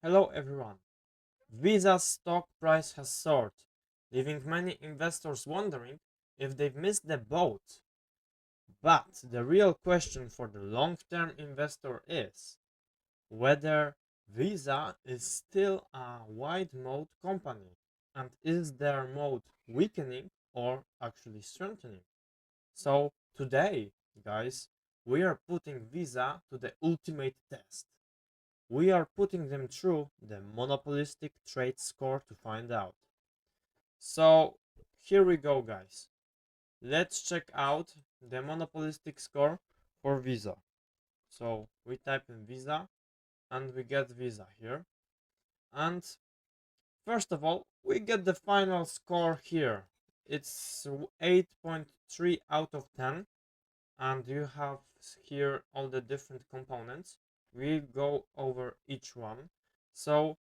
Hello everyone. Visa's stock price has soared, leaving many investors wondering if they've missed the boat. But the real question for the long-term investor is whether Visa is still a wide moat company, and is their moat weakening or actually strengthening? So today, guys, we are putting Visa to the ultimate test. We are putting them through the monopolistic trade score to find out. So here we go, guys. Let's check out the monopolistic score for Visa. So we type in Visa and we get Visa here. And first of all, we get the final score here. It's 8.3 out of 10. And you have here all the different components. We go over each one. So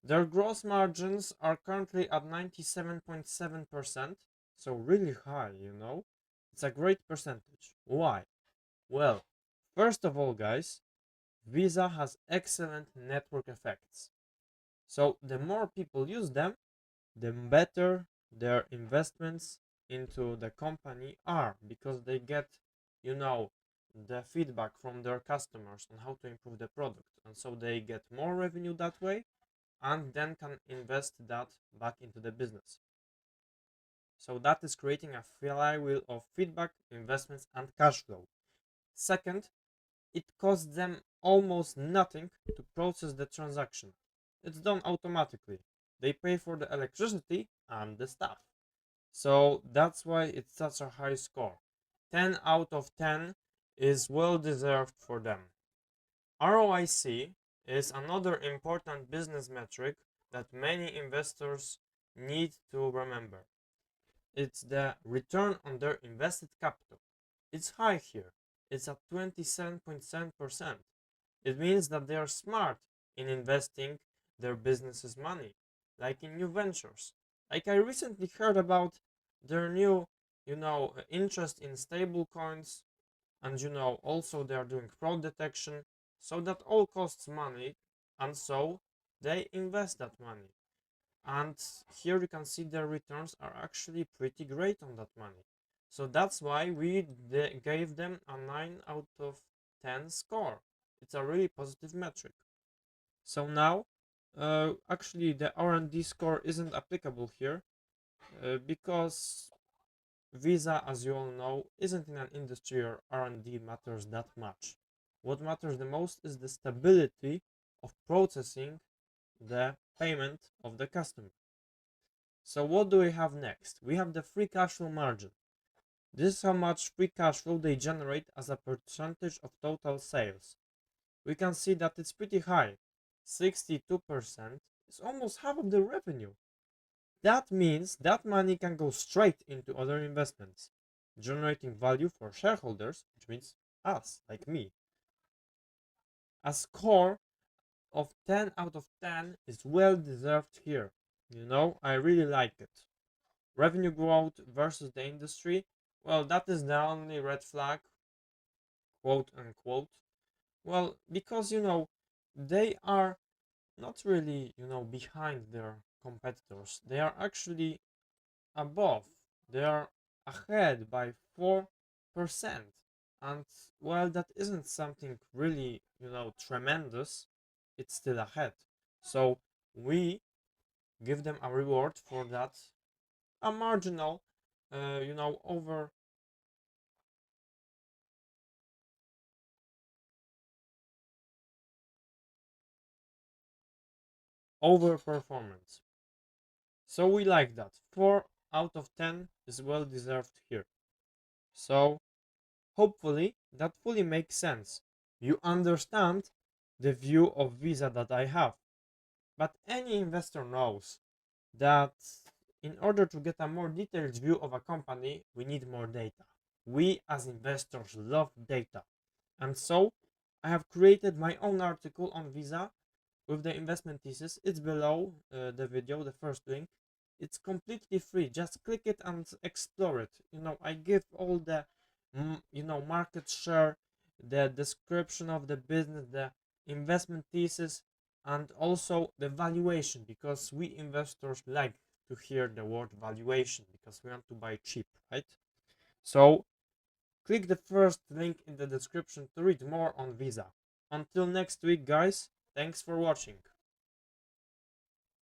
their gross margins are currently at 97.7%, so really high. It's a great percentage. Why? Well, first of all, guys, Visa has excellent network effects. So the more people use them, the better their investments into the company are, because they get, you know, the feedback from their customers on how to improve the product. And so they get more revenue that way and then can invest that back into the business. So that is creating a flywheel of feedback, investments, and cash flow. Second, it costs them almost nothing to process the transaction. It's done automatically. They pay for the electricity and the staff. So that's why it's such a high score. 10 out of 10 is well deserved for them. ROIC is another important business metric that many investors need to remember. It's the return on their invested capital. It's high here. It's at 27.7%. It means that they are smart in investing their business's money, like in new ventures. Like I recently heard about their new, interest in stable coins, and also they are doing fraud detection. So that all costs money, and so they invest that money. And here you can see their returns are actually pretty great on that money. So that's why we gave them a 9 out of 10 score. It's a really positive metric. So now, actually the R&D score isn't applicable here, because Visa, as you all know, isn't in an industry where R&D matters that much. What matters the most is the stability of processing the payment of the customer. So what do we have next? We have the free cash flow margin. This is how much free cash flow they generate as a percentage of total sales. We can see that it's pretty high. 62% is almost half of the revenue. That means that money can go straight into other investments, generating value for shareholders, which means us, like me. A score of 10 out of 10 is well deserved here. I really like it. Revenue growth versus the industry, well, that is the only red flag, quote unquote. Well, because they are not really behind their competitors. They are actually above. They are ahead by 4%. And while that isn't something really tremendous, it's still ahead. So we give them a reward for that, a marginal over performance. So we like that. 4 out of 10 is well deserved here. So hopefully that fully makes sense. You understand the view of Visa that I have. But any investor knows that in order to get a more detailed view of a company, we need more data. We as investors love data. And so I have created my own article on Visa with the investment thesis. It's below the video, the first link. It's completely free. Just click it and explore it. I give all the market share, the description of the business, the investment thesis. and also the valuation, because we investors like to hear the word valuation because we want to buy cheap, right? So click the first link in the description to read more on Visa. Until next week, guys, thanks for watching.